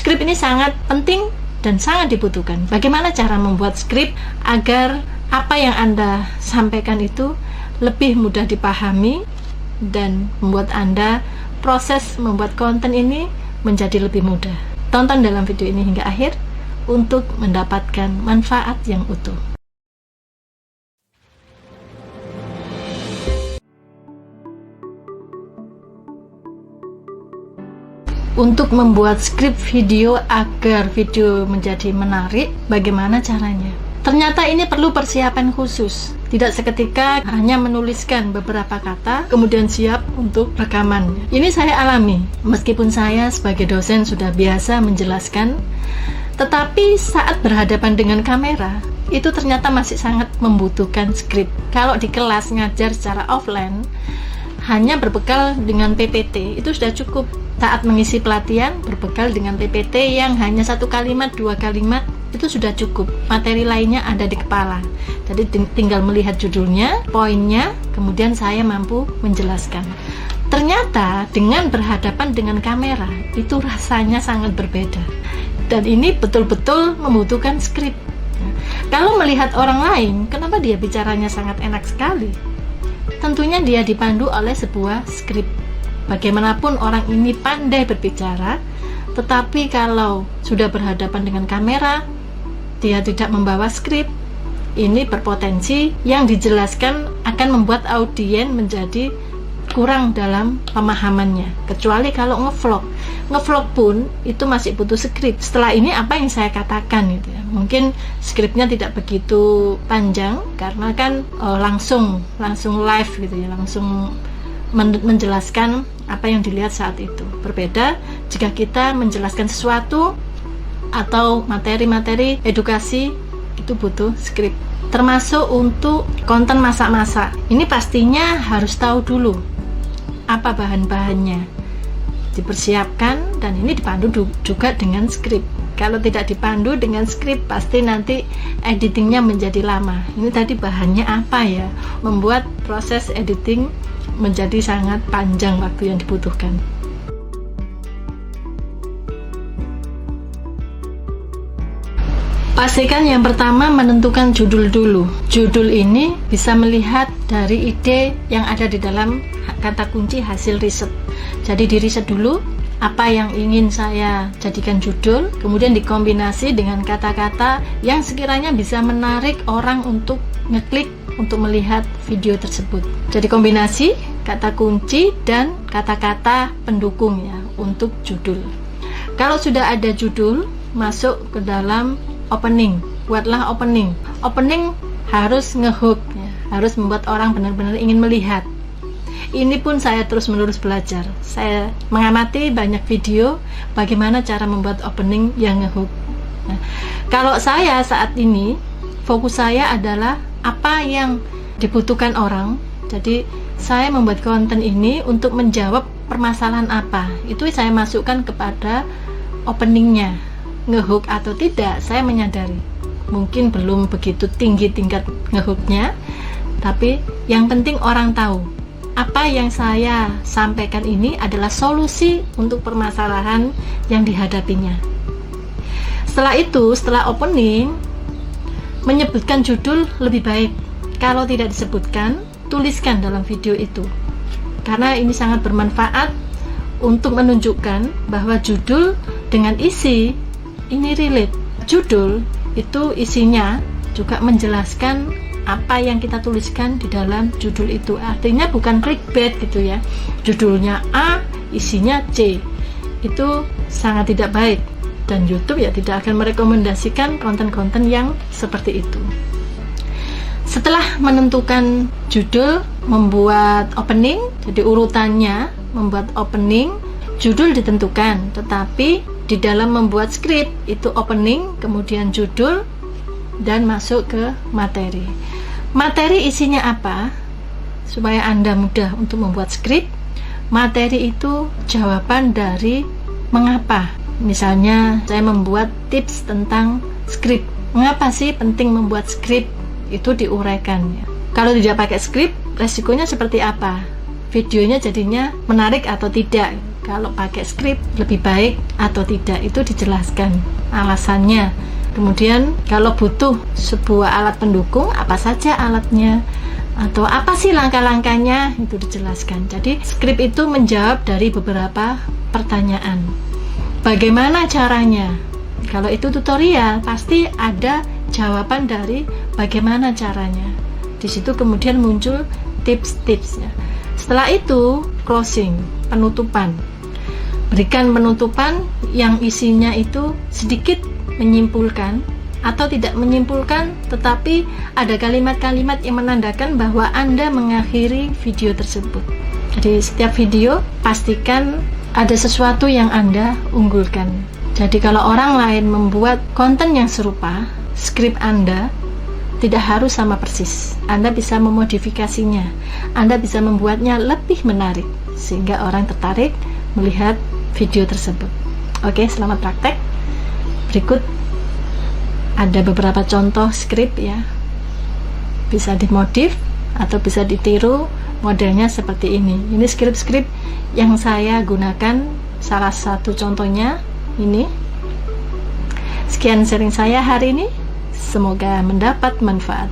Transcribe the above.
Skrip ini sangat penting dan sangat dibutuhkan. Bagaimana cara membuat skrip agar apa yang Anda sampaikan itu lebih mudah dipahami dan membuat Anda proses membuat konten ini menjadi lebih mudah. Tonton dalam video ini hingga akhir untuk mendapatkan manfaat yang utuh. Untuk membuat skrip video agar video menjadi menarik, bagaimana caranya? Ternyata ini perlu persiapan khusus. Tidak seketika hanya menuliskan beberapa kata, kemudian siap untuk rekaman. Ini saya alami, meskipun saya sebagai dosen sudah biasa menjelaskan, tetapi saat berhadapan dengan kamera, itu ternyata masih sangat membutuhkan skrip. Kalau di kelas ngajar secara offline, hanya berbekal dengan PPT, itu sudah cukup. Saat mengisi pelatihan, berbekal dengan PPT yang hanya 1 kalimat, 2 kalimat, itu sudah cukup. Materi lainnya ada di kepala. Jadi tinggal melihat judulnya, poinnya, kemudian saya mampu menjelaskan. Ternyata dengan berhadapan dengan kamera, itu rasanya sangat berbeda. Dan ini betul-betul membutuhkan skrip. Kalau melihat orang lain, kenapa dia bicaranya sangat enak sekali? Tentunya dia dipandu oleh sebuah skrip. Bagaimanapun orang ini pandai berbicara, tetapi kalau sudah berhadapan dengan kamera, dia tidak membawa skrip, ini berpotensi yang dijelaskan akan membuat audiens menjadi kurang dalam pemahamannya. Kecuali kalau ngevlog pun itu masih butuh skrip. Setelah ini apa yang saya katakan gitu ya. Mungkin skripnya tidak begitu panjang karena kan langsung live gitu ya, langsung menjelaskan apa yang dilihat saat itu. Berbeda jika kita menjelaskan sesuatu atau materi-materi edukasi, itu butuh skrip. Termasuk untuk konten masak-masak, ini pastinya harus tahu dulu apa bahan-bahannya, dipersiapkan, dan ini dipandu juga dengan skrip. Kalau tidak dipandu dengan skrip, pasti nanti editingnya menjadi lama. Ini tadi bahannya apa ya, membuat proses editing menjadi sangat panjang waktu yang dibutuhkan. Pastikan yang pertama menentukan judul dulu. Judul ini bisa melihat dari ide yang ada di dalam kata kunci hasil riset. Jadi di riset dulu apa yang ingin saya jadikan judul, kemudian dikombinasi dengan kata-kata yang sekiranya bisa menarik orang untuk ngeklik untuk melihat video tersebut. Jadi kombinasi kata kunci dan kata-kata pendukung ya untuk judul. Kalau sudah ada judul, masuk ke dalam opening. Buatlah opening. Opening harus ngehook ya, harus membuat orang benar-benar ingin melihat. Ini pun saya terus-menerus belajar. Saya mengamati banyak video bagaimana cara membuat opening yang ngehook. Nah, kalau saya saat ini fokus saya adalah apa yang dibutuhkan orang. Jadi saya membuat konten ini untuk menjawab permasalahan apa. Itu saya masukkan kepada openingnya. Ngehook atau tidak, saya menyadari mungkin belum begitu tinggi tingkat ngehooknya, tapi yang penting orang tahu apa yang saya sampaikan ini adalah solusi untuk permasalahan yang dihadapinya. Setelah itu, setelah opening, menyebutkan judul lebih baik. Kalau tidak disebutkan, tuliskan dalam video itu, karena ini sangat bermanfaat untuk menunjukkan bahwa judul dengan isi ini relate. Judul itu isinya juga menjelaskan apa yang kita tuliskan di dalam judul itu. Artinya bukan clickbait gitu ya, judulnya A isinya C. Itu sangat tidak baik, dan YouTube ya tidak akan merekomendasikan konten-konten yang seperti itu. Setelah menentukan judul, membuat opening. Jadi urutannya membuat opening, judul ditentukan, tetapi di dalam membuat skrip itu opening, kemudian judul, dan masuk ke materi. Materi isinya apa? Supaya Anda mudah untuk membuat skrip. Materi itu jawaban dari mengapa. Misalnya saya membuat tips tentang skrip. Mengapa sih penting membuat skrip? Itu diuraikan ya. Kalau tidak pakai skrip, resikonya seperti apa? Videonya jadinya menarik atau tidak? kalau pakai skrip lebih baik atau tidak, itu dijelaskan alasannya. Kemudian kalau butuh sebuah alat pendukung, apa saja alatnya atau apa sih langkah-langkahnya, itu dijelaskan. Jadi skrip itu menjawab dari beberapa pertanyaan. Bagaimana caranya? Kalau itu tutorial, pasti ada jawaban dari bagaimana caranya. Di situ kemudian muncul tips-tipsnya. Setelah itu closing, penutupan. Berikan penutupan yang isinya itu sedikit menyimpulkan atau tidak menyimpulkan, tetapi ada kalimat-kalimat yang menandakan bahwa Anda mengakhiri video tersebut. Jadi setiap video pastikan ada sesuatu yang Anda unggulkan. Jadi kalau orang lain membuat konten yang serupa, skrip Anda tidak harus sama persis. Anda bisa memodifikasinya. Anda bisa membuatnya lebih menarik sehingga orang tertarik melihat video tersebut. Oke, selamat praktek. Berikut ada beberapa contoh skrip ya. Bisa dimodif atau bisa ditiru, modelnya seperti ini. Ini skrip-skrip yang saya gunakan, salah satu contohnya ini. Sekian sharing saya hari ini, semoga mendapat manfaat.